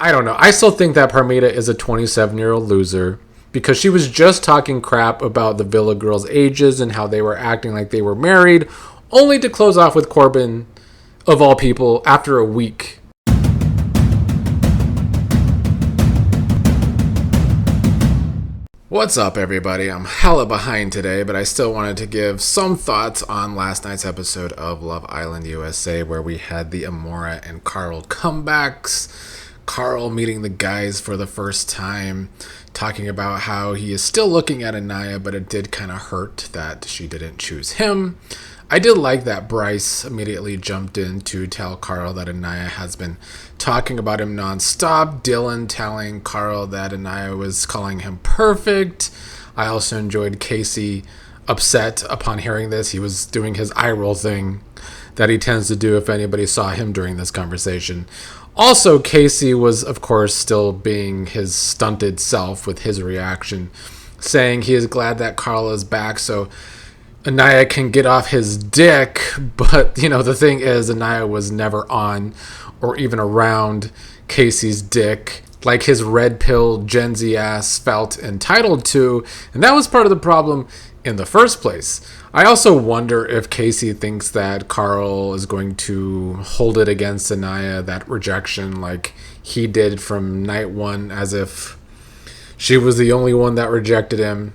I don't know. I still think that Parmida is a 27-year-old loser because she was just talking crap about the Villa girls' ages and how they were acting like they were married, only to close off with Corbin, of all people, after a week. What's up, everybody? I'm hella behind today, but I still wanted to give some thoughts on last night's episode of Love Island USA, where we had the Amora and Carl comebacks. Carl meeting the guys for the first time, talking about how he is still looking at Annayia, but it did kind of hurt that she didn't choose him. I did like that Bryce immediately jumped in to tell Carl that Annayia has been talking about him nonstop. Dylan telling Carl that Annayia was calling him perfect. I also enjoyed Casey upset upon hearing this. He was doing his eye roll thing that he tends to do if anybody saw him during this conversation. Also, Casey was, of course, still being his stunted self with his reaction, saying he is glad that Carl is back so Annayia can get off his dick. But, the thing is, Annayia was never on or even around Casey's dick like his red pill Gen Z ass felt entitled to. And that was part of the problem in the first place. I also wonder if Casey thinks that Carl is going to hold it against Annayia, that rejection, like he did from night one, as if she was the only one that rejected him.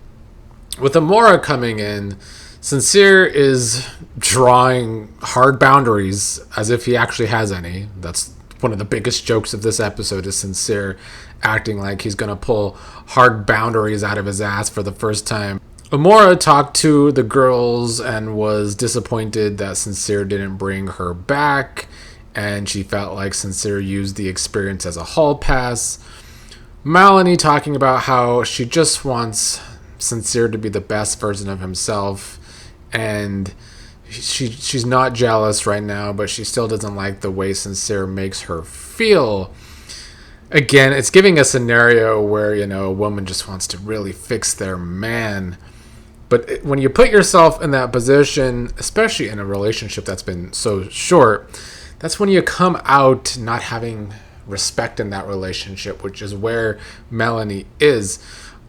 With Amora coming in, Sincere is drawing hard boundaries as if he actually has any. That's one of the biggest jokes of this episode, is Sincere acting like he's going to pull hard boundaries out of his ass for the first time. Amora talked to the girls and was disappointed that Sincere didn't bring her back, and she felt like Sincere used the experience as a hall pass. Melanie talking about how she just wants Sincere to be the best version of himself, and she's not jealous right now, but she still doesn't like the way Sincere makes her feel. Again, it's giving a scenario where, a woman just wants to really fix their man. But when you put yourself in that position, especially in a relationship that's been so short, that's when you come out not having respect in that relationship, which is where Melanie is.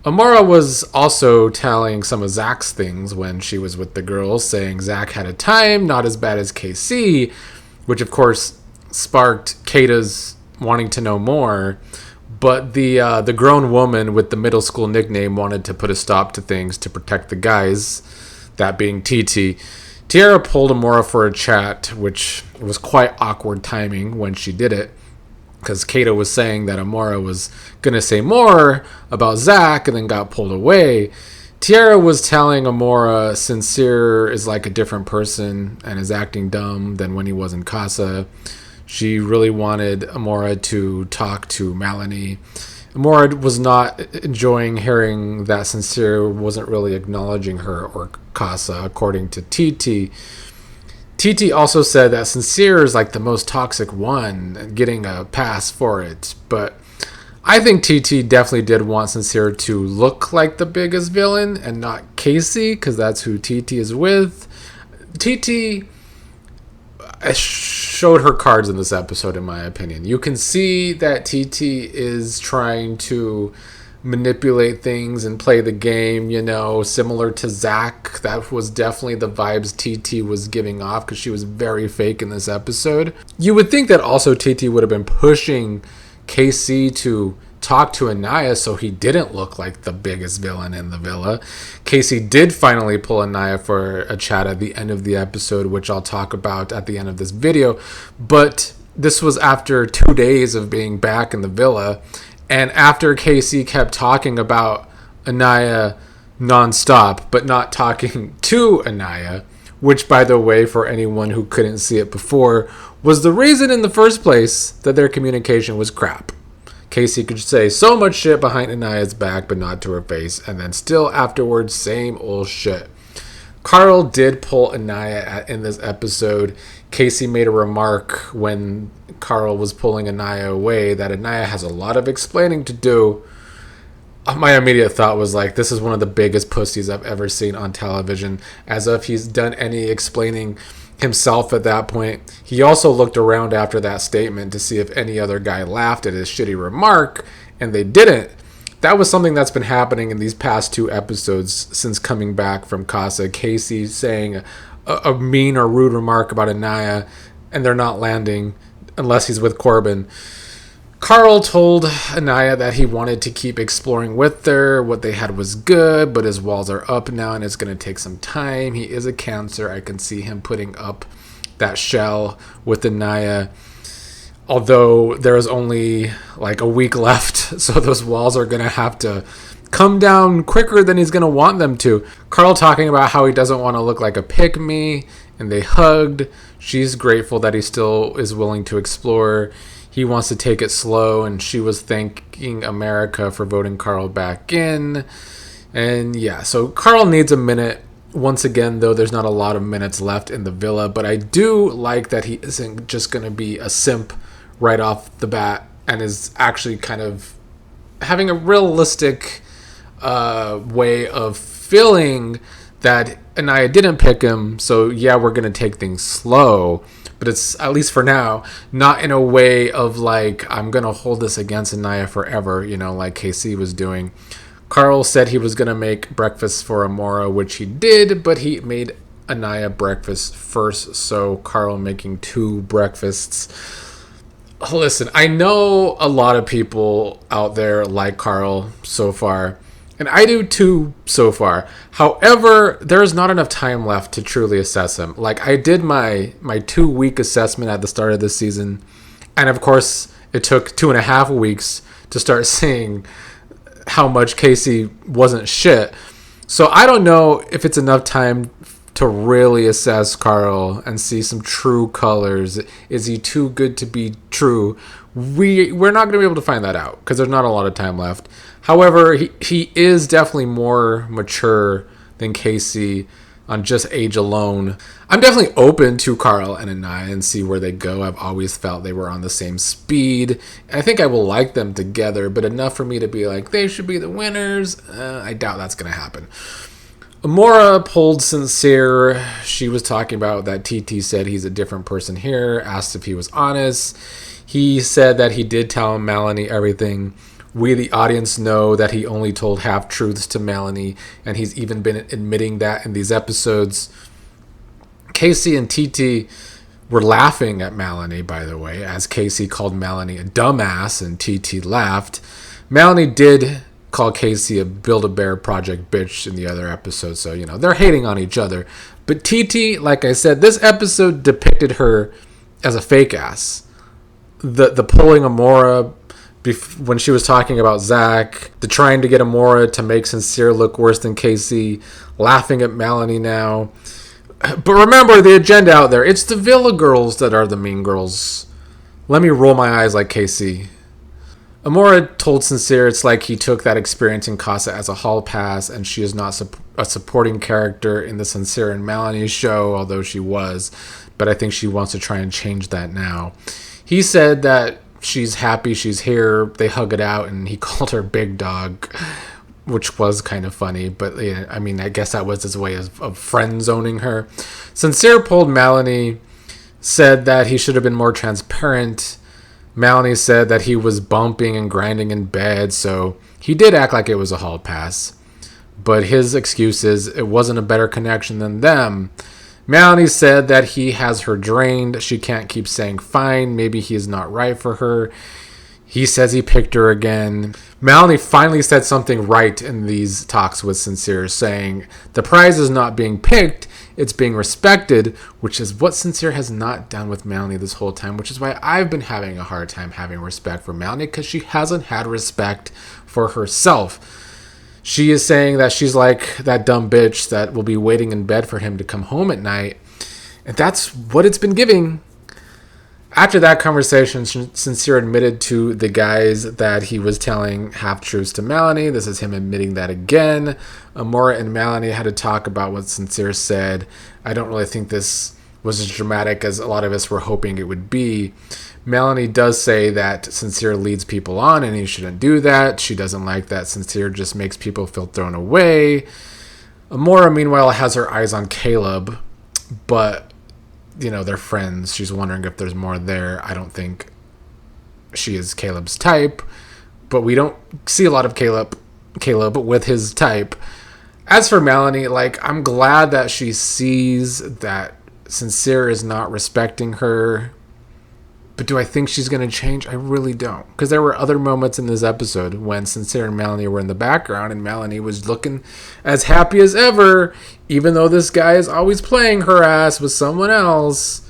Amora was also telling some of Zach's things when she was with the girls, saying Zach had a time, not as bad as KC, which of course sparked Kayda's wanting to know more. But the grown woman with the middle school nickname wanted to put a stop to things to protect the guys, that being Titi. Tiara pulled Amora for a chat, which was quite awkward timing when she did it, because Kayda was saying that Amora was going to say more about Zach and then got pulled away. Tiara was telling Amora Sincere is like a different person and is acting dumb than when he was in Casa. She really wanted Amora to talk to Melanie. Amora was not enjoying hearing that Sincere wasn't really acknowledging her or Casa, according to Titi. Titi also said that Sincere is like the most toxic one, getting a pass for it. But I think Titi definitely did want Sincere to look like the biggest villain and not Casey, because that's who Titi is with. Titi showed her cards in this episode, in my opinion. You can see that Titi is trying to manipulate things and play the game, similar to Zach. That was definitely the vibes Titi was giving off, because she was very fake in this episode. You would think that also Titi would have been pushing KC to talk to Annayia so he didn't look like the biggest villain in the villa. Casey did finally pull Annayia for a chat at the end of the episode, which I'll talk about at the end of this video. But this was after 2 days of being back in the villa, and after Casey kept talking about Annayia nonstop, but not talking to Annayia, which, by the way, for anyone who couldn't see it before, was the reason in the first place that their communication was crap. Casey could say so much shit behind Annaya's back, but not to her face, and then still afterwards, same old shit. Carl did pull Annayia in this episode. Casey made a remark when Carl was pulling Annayia away that Annayia has a lot of explaining to do. My immediate thought was like, this is one of the biggest pussies I've ever seen on television, as if he's done any explaining himself at that point. He also looked around after that statement to see if any other guy laughed at his shitty remark, and they didn't. That was something that's been happening in these past 2 episodes since coming back from Casa. Casey saying a mean or rude remark about Annayia, and they're not landing unless he's with Corbin. Carl told Annayia that he wanted to keep exploring with her. What they had was good, but his walls are up now and it's going to take some time. He is a Cancer. I can see him putting up that shell with Annayia. Although there is only like a week left, so those walls are going to have to come down quicker than he's going to want them to. Carl talking about how he doesn't want to look like a pick-me, and they hugged. She's grateful that he still is willing to explore. He wants to take it slow, and she was thanking America for voting Carl back in. And yeah, so Carl needs a minute. Once again, though, there's not a lot of minutes left in the villa, but I do like that he isn't just going to be a simp right off the bat and is actually kind of having a realistic way of feeling that Annayia didn't pick him. So yeah, we're going to take things slow. But it's, at least for now, not in a way of like, I'm going to hold this against Annayia forever, like KC was doing. Carl said he was going to make breakfast for Amora, which he did, but he made Annayia breakfast first. So Carl making 2 breakfasts. Listen, I know a lot of people out there like Carl so far. And I do too so far. However, there is not enough time left to truly assess him. Like, I did my 2-week assessment at the start of the season. And of course, it took 2.5 weeks to start seeing how much Casey wasn't shit. So I don't know if it's enough time to really assess Carl and see some true colors. Is he too good to be true? We're not going to be able to find that out because there's not a lot of time left. However, he is definitely more mature than Casey on just age alone. I'm definitely open to Carl and Annayia and see where they go. I've always felt they were on the same speed. I think I will like them together, but enough for me to be like, they should be the winners. I doubt that's going to happen. Amora pulled Sincere. She was talking about that Titi said he's a different person here, asked if he was honest. He said that he did tell Melanie everything. We, the audience, know that he only told half-truths to Melanie, and he's even been admitting that in these episodes. Casey and Titi were laughing at Melanie, by the way, as Casey called Melanie a dumbass, and Titi laughed. Melanie did call Casey a Build-A-Bear Project bitch in the other episode, so, they're hating on each other. But Titi, like I said, this episode depicted her as a fake ass. The pulling Amora when she was talking about Zach, the trying to get Amora to make Sincere look worse than Casey, laughing at Melanie now. But remember the agenda out there. It's the Villa girls that are the mean girls. Let me roll my eyes like Casey. Amora told Sincere it's like he took that experience in Casa as a hall pass, and she is not a supporting character in the Sincere and Melanie show, although she was. But I think she wants to try and change that now. He said that she's happy she's here. They hug it out, and he called her Big Dog, which was kind of funny. But yeah, I mean, I guess that was his way of friend zoning her. Sincere pulled Melanie, said that he should have been more transparent. Melanie said that he was bumping and grinding in bed, so he did act like it was a hall pass. But his excuse is it wasn't a better connection than them. Melanie said that he has her drained. She can't keep saying fine. Maybe he is not right for her. He says he picked her again. Melanie finally said something right in these talks with Sincere, saying the prize is not being picked, it's being respected, which is what Sincere has not done with Melanie this whole time, which is why I've been having a hard time having respect for Melanie, because she hasn't had respect for herself. She is saying that she's like that dumb bitch that will be waiting in bed for him to come home at night. And that's what it's been giving. After that conversation, Sincere admitted to the guys that he was telling half-truths to Melanie. This is him admitting that again. Amora and Melanie had to talk about what Sincere said. I don't really think this was as dramatic as a lot of us were hoping it would be. Melanie does say that Sincere leads people on and he shouldn't do that. She doesn't like that Sincere just makes people feel thrown away. Amora, meanwhile, has her eyes on Caleb, but they're friends. She's wondering if there's more there. I don't think she is Caleb's type, but we don't see a lot of Caleb with his type. As for Melanie, like, I'm glad that she sees that Sincere is not respecting her. But do I think she's going to change? I really don't. Because there were other moments in this episode when Sincere and Melanie were in the background and Melanie was looking as happy as ever, even though this guy is always playing her ass with someone else.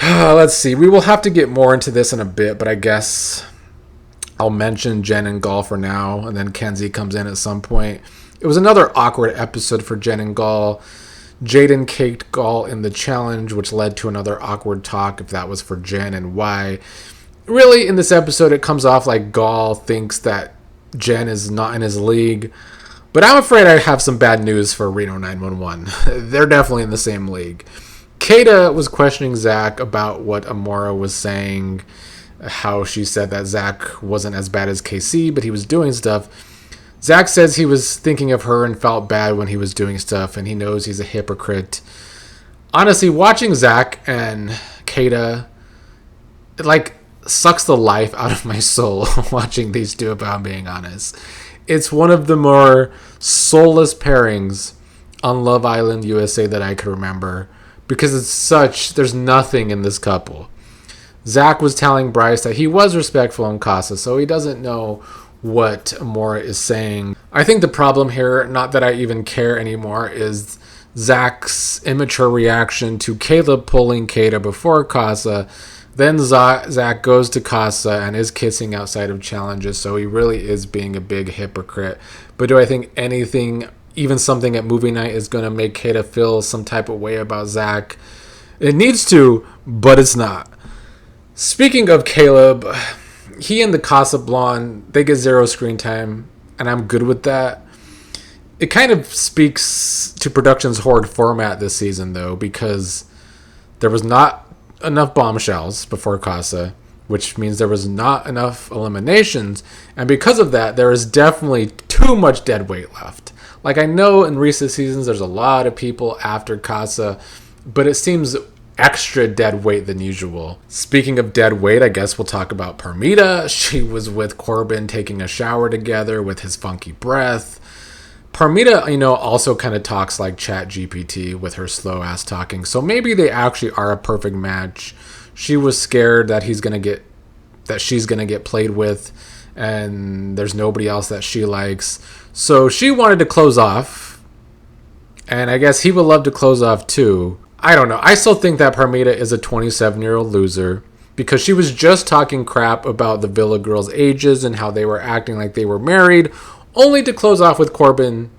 Let's see. We will have to get more into this in a bit, but I guess I'll mention Jen and Gall for now, and then Kenzie comes in at some point. It was another awkward episode for Jen and Gall. Jaden caked Gall in the challenge, which led to another awkward talk, if that was for Jen and why. Really, in this episode, it comes off like Gall thinks that Jen is not in his league. But I'm afraid I have some bad news for Reno 911. They're definitely in the same league. Kayda was questioning Zach about what Amora was saying, how she said that Zach wasn't as bad as KC, but he was doing stuff. Zach says he was thinking of her and felt bad when he was doing stuff, and he knows he's a hypocrite. Honestly, watching Zach and Kayda, it like sucks the life out of my soul watching these two, if I'm being honest. It's one of the more soulless pairings on Love Island USA that I can remember, because there's nothing in this couple. Zach was telling Bryce that he was respectful in Casa, so he doesn't know what Amora is saying. I think the problem here, not that I even care anymore, is Zach's immature reaction to Caleb pulling Kayda before Casa. Then Zach goes to Casa and is kissing outside of challenges, so he really is being a big hypocrite. But do I think anything, even something at movie night, is going to make Kayda feel some type of way about Zach? It needs to, but it's not. Speaking of Caleb, he and the Casa Blonde, they get 0 screen time, and I'm good with that. It kind of speaks to production's horrid format this season, though, because there was not enough bombshells before Casa, which means there was not enough eliminations, and because of that, there is definitely too much dead weight left. Like, I know in recent seasons there's a lot of people after Casa, but it seems extra dead weight than usual. Speaking of dead weight, I guess we'll talk about Parmida. She was with Corbin taking a shower together with his funky breath. Parmida, also kind of talks like Chat GPT with her slow ass talking. So maybe they actually are a perfect match. She was scared that she's gonna get played with, and there's nobody else that she likes. So she wanted to close off, and I guess he would love to close off too. I don't know. I still think that Parmida is a 27-year-old loser, because she was just talking crap about the Villa girls' ages and how they were acting like they were married, only to close off with Corbin,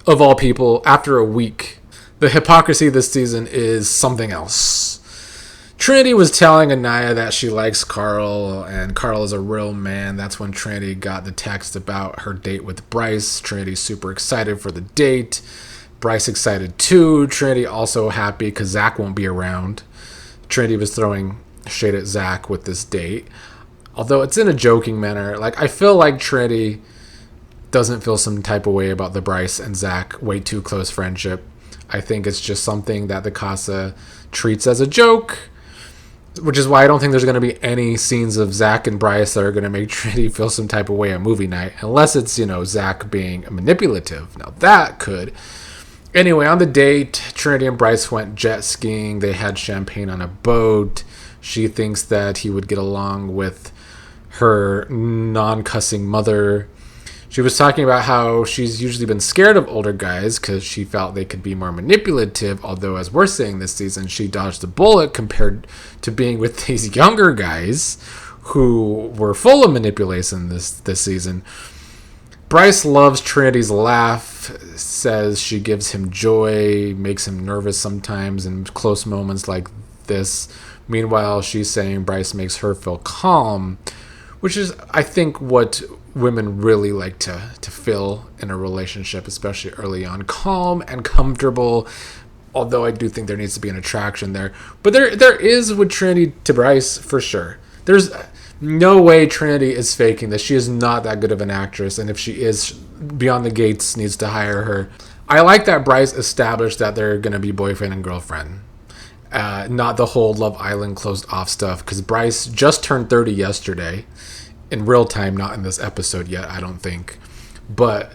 of all people, after a week. The hypocrisy this season is something else. Trinity was telling Annayia that she likes Carl, and Carl is a real man. That's when Trinity got the text about her date with Bryce. Trinity's super excited for the date. Bryce excited too. Trinity also happy because Zach won't be around. Trinity was throwing shade at Zach with this date, although it's in a joking manner. Like, I feel like Trinity doesn't feel some type of way about the Bryce and Zach way too close friendship. I think it's just something that the Casa treats as a joke, which is why I don't think there's going to be any scenes of Zach and Bryce that are going to make Trinity feel some type of way at movie night, unless it's, Zach being manipulative. Now that could. Anyway, on the date, Trinity and Bryce went jet skiing. They had champagne on a boat. She thinks that he would get along with her non-cussing mother. She was talking about how she's usually been scared of older guys because she felt they could be more manipulative, although, as we're saying this season, she dodged a bullet compared to being with these younger guys who were full of manipulation this season. Bryce loves Trinity's laugh, says she gives him joy, makes him nervous sometimes in close moments like this. Meanwhile, she's saying Bryce makes her feel calm, which is, I think, what women really like to feel in a relationship, especially early on. Calm and comfortable, although I do think there needs to be an attraction there. But there is with Trinity to Bryce, for sure. There's no way Trinity is faking this. She is not that good of an actress, and if she is, Beyond the Gates needs to hire her. I like that Bryce established that they're going to be boyfriend and girlfriend. not the whole Love Island closed off stuff, because Bryce just turned 30 yesterday in real time, not in this episode yet, I don't think. But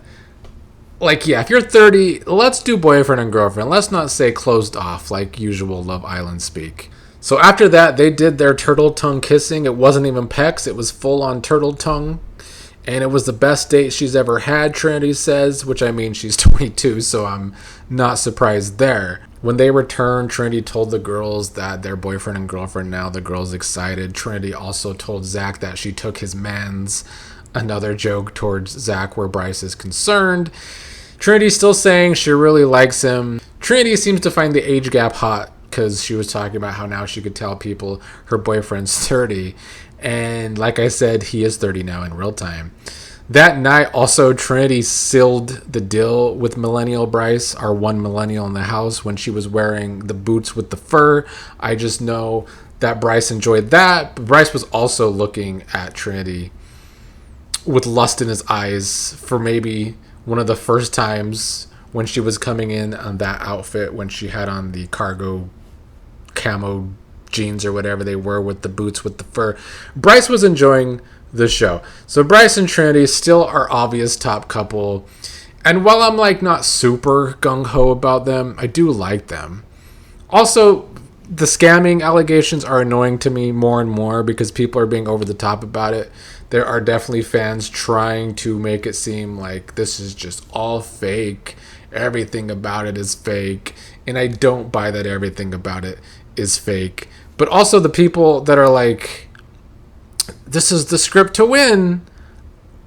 like, yeah, if you're 30, let's do boyfriend and girlfriend. Let's not say closed off like usual Love Island speak. So after that, they did their turtle tongue kissing. It wasn't even pecs, it was full on turtle tongue. And it was the best date she's ever had, Trinity says, which I mean, she's 22, so I'm not surprised there. When they returned, Trinity told the girls that they're boyfriend and girlfriend now. The girls excited. Trinity also told Zach that she took his mans. Another joke towards Zach where Bryce is concerned. Trinity's still saying she really likes him. Trinity seems to find the age gap hot because she was talking about how now she could tell people her boyfriend's 30. And like I said, he is 30 now in real time. That night, also, Trinity sealed the deal with Millennial Bryce, our one millennial in the house, when she was wearing the boots with the fur. I just know that Bryce enjoyed that. But Bryce was also looking at Trinity with lust in his eyes for maybe one of the first times when she was coming in on that outfit, when she had on the cargo camo jeans or whatever they were with the boots with the fur. Bryce was enjoying the show. So Bryce and Trinity still are obvious top couple. And while I'm like not super gung-ho about them, I do like them. Also, the scamming allegations are annoying to me more and more because people are being over the top about it. There are definitely fans trying to make it seem like this is just all fake. Everything about it is fake. And I don't buy that everything about it is fake. But also the people that are like, this is the script to win.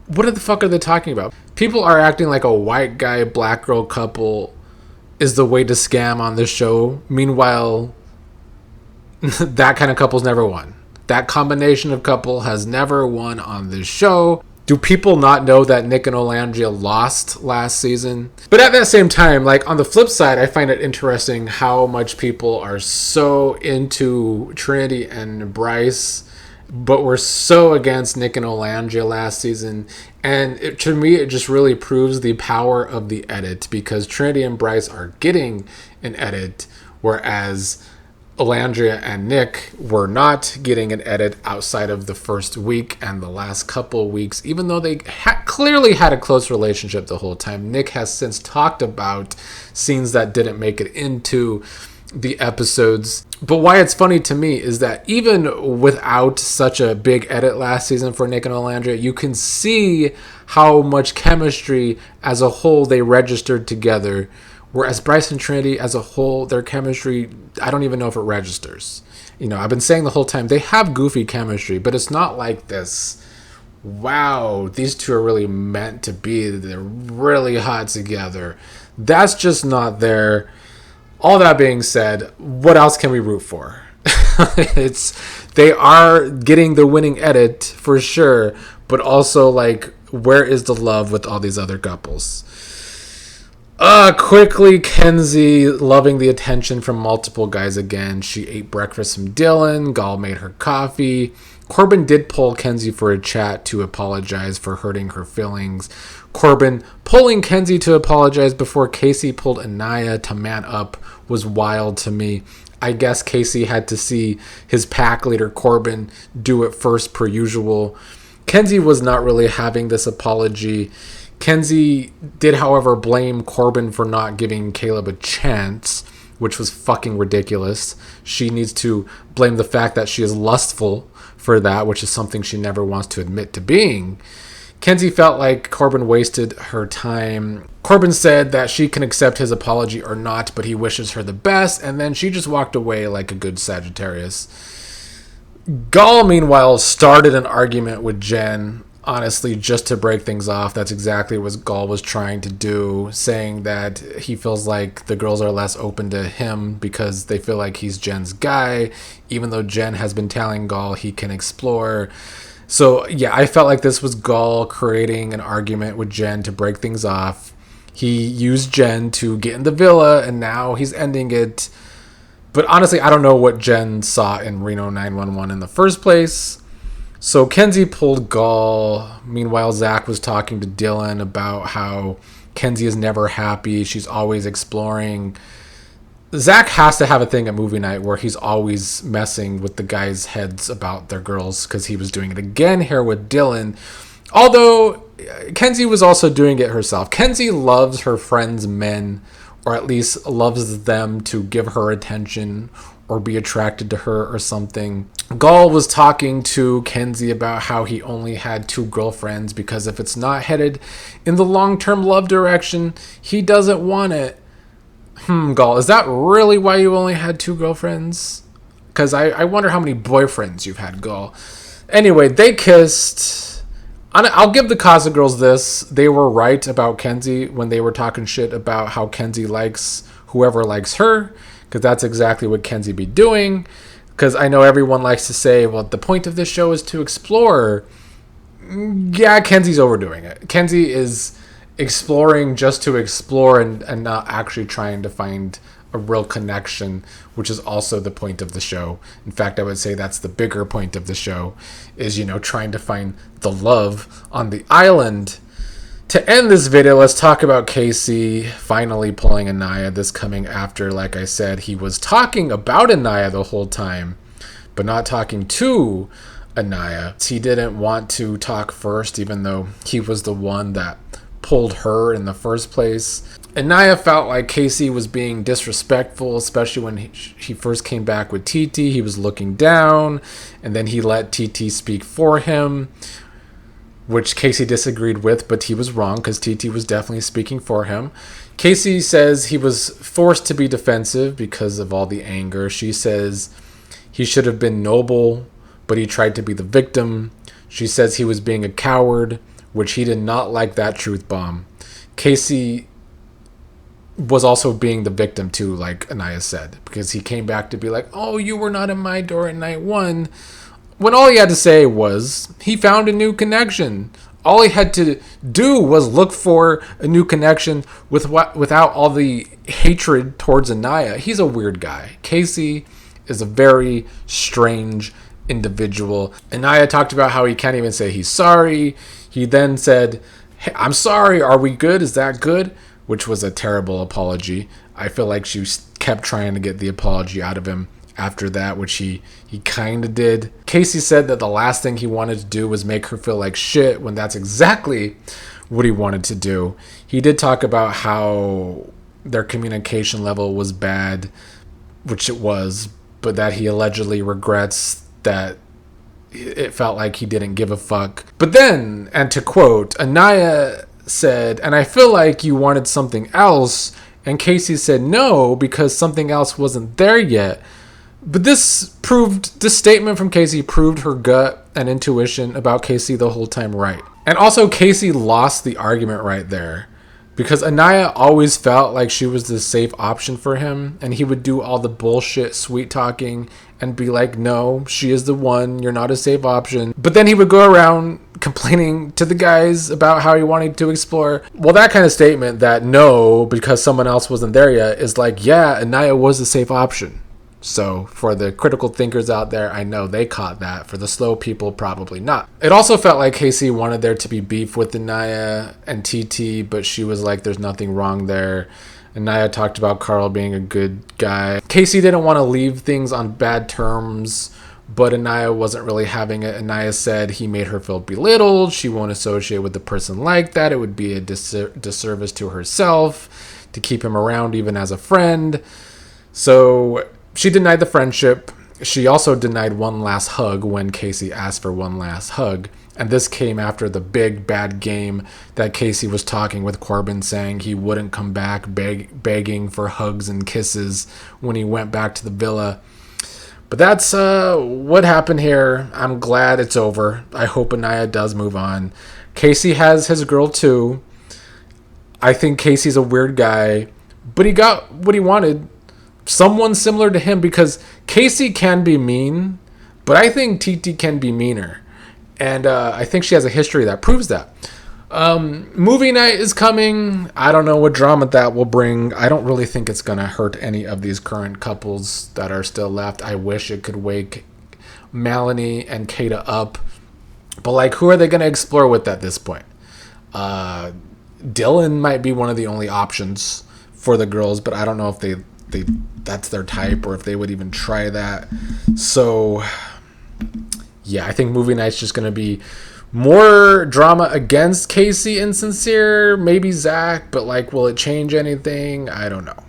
What the fuck are they talking about? People are acting like a white guy, black girl couple is the way to scam on this show. Meanwhile, that kind of couple's never won. That combination of couple has never won on this show. Do people not know that Nick and Olandria lost last season? But at that same time, like on the flip side, I find it interesting how much people are so into Trinity and Bryce, but were so against Nick and Olandria last season. And to me, it just really proves the power of the edit, because Trinity and Bryce are getting an edit, whereas Olandria and Nick were not getting an edit outside of the first week and the last couple weeks, even though they clearly had a close relationship the whole time. Nick has since talked about scenes that didn't make it into the episodes. But why it's funny to me is that even without such a big edit last season for Nick and Olandria, you can see how much chemistry as a whole they registered together. Whereas Bryce and Trinity as a whole, their chemistry, I don't even know if it registers. You know, I've been saying the whole time, they have goofy chemistry, but it's not like this, wow, these two are really meant to be. They're really hot together. That's just not there. All that being said, what else can we root for? They are getting the winning edit for sure, but also like, where is the love with all these other couples? Quickly, Kenzie loving the attention from multiple guys again. She ate breakfast from Dylan. Gal made her coffee. Corbin did pull Kenzie for a chat to apologize for hurting her feelings. Corbin pulling Kenzie to apologize before Casey pulled Annayia to man up was wild to me. I guess Casey had to see his pack leader Corbin do it first per usual. Kenzie was not really having this apology. Kenzie did, however, blame Corbin for not giving Caleb a chance, which was fucking ridiculous. She needs to blame the fact that she is lustful for that, which is something she never wants to admit to being. Kenzie felt like Corbin wasted her time. Corbin said that she can accept his apology or not, but he wishes her the best, and then she just walked away like a good Sagittarius. Gal, meanwhile, started an argument with Jen, honestly, just to break things off. That's exactly what Gal was trying to do, saying that he feels like the girls are less open to him because they feel like he's Jen's guy, even though Jen has been telling Gal he can explore. So, yeah, I felt like this was Gal creating an argument with Jen to break things off. He used Jen to get in the villa, and now he's ending it. But honestly, I don't know what Jen saw in Reno 911 in the first place. So Kenzie pulled Gal. Meanwhile, Zach was talking to Dylan about how Kenzie is never happy. She's always exploring. Zach has to have a thing at movie night where he's always messing with the guys' heads about their girls, because he was doing it again here with Dylan. Although Kenzie was also doing it herself. Kenzie loves her friends' men, or at least loves them to give her attention or be attracted to her or something. Gall was talking to Kenzie about how he only had 2 girlfriends because if it's not headed in the long-term love direction, he doesn't want it. Gall, is that really why you only had 2 girlfriends? Because I wonder how many boyfriends you've had, Gall. Anyway, they kissed. I'll give the Casa girls this. They were right about Kenzie when they were talking shit about how Kenzie likes whoever likes her, because that's exactly what Kenzie be doing. Because I know everyone likes to say, well, the point of this show is to explore. Yeah, Kenzie's overdoing it. Kenzie is exploring just to explore and not actually trying to find a real connection, which is also the point of the show. In fact, I would say that's the bigger point of the show, is, trying to find the love on the island. To end this video, let's talk about Casey finally pulling Annayia. This coming after, like I said, he was talking about Annayia the whole time, but not talking to Annayia. He didn't want to talk first, even though he was the one that pulled her in the first place. Annayia felt like Casey was being disrespectful, especially when he first came back with Titi. He was looking down, and then he let Titi speak for him, which Casey disagreed with, but he was wrong because Titi was definitely speaking for him. Casey says he was forced to be defensive because of all the anger. She says he should have been noble, but he tried to be the victim. She says he was being a coward, which he did not like that truth bomb. Casey was also being the victim too, like Annayia said, because he came back to be like, oh, you were not in my door at night 1. When all he had to say was he found a new connection. All he had to do was look for a new connection without all the hatred towards Annayia. He's a weird guy. Casey is a very strange individual. Annayia talked about how he can't even say he's sorry. He then said, hey, I'm sorry, are we good? Is that good? Which was a terrible apology. I feel like she kept trying to get the apology out of him after that, which he kind of did. Casey said that the last thing he wanted to do was make her feel like shit, when that's exactly what he wanted to do. He did talk about how their communication level was bad, which it was, but that he allegedly regrets that it felt like he didn't give a fuck. But then, and to quote, Annayia said, and I feel like you wanted something else, and Casey said no, because something else wasn't there yet. But this statement from Casey proved her gut and intuition about Casey the whole time right. And also, Casey lost the argument right there, because Annayia always felt like she was the safe option for him, and he would do all the bullshit sweet talking and be like, no, she is the one, you're not a safe option. But then he would go around complaining to the guys about how he wanted to explore. Well, that kind of statement, that no, because someone else wasn't there yet, is like, yeah, Annayia was the safe option. So for the critical thinkers out there, I know they caught that. For the slow people, probably not. It also felt like Casey wanted there to be beef with Annayia and Titi, but she was like, there's nothing wrong there. Annayia talked about Carl being a good guy. Casey didn't want to leave things on bad terms, but Annayia wasn't really having it. Annayia said he made her feel belittled. She won't associate with a person like that. It would be a disservice to herself to keep him around even as a friend. So she denied the friendship. She also denied one last hug when Casey asked for one last hug. And this came after the big bad game that Casey was talking with Corbin, saying he wouldn't come back, begging for hugs and kisses when he went back to the villa. But that's what happened here. I'm glad it's over. I hope Annayia does move on. Casey has his girl too. I think Casey's a weird guy, but he got what he wanted. Someone similar to him, because Casey can be mean, but I think Titi can be meaner. And I think she has a history that proves that. Movie night is coming. I don't know what drama that will bring. I don't really think it's going to hurt any of these current couples that are still left. I wish it could wake Melanie and Kayda up. But, like, who are they going to explore with at this point? Dylan might be one of the only options for the girls, but I don't know if that's their type, or if they would even try that. So yeah, I think movie night's just going to be more drama against Casey and Sincere, maybe Zach, but like, will it change anything? I don't know.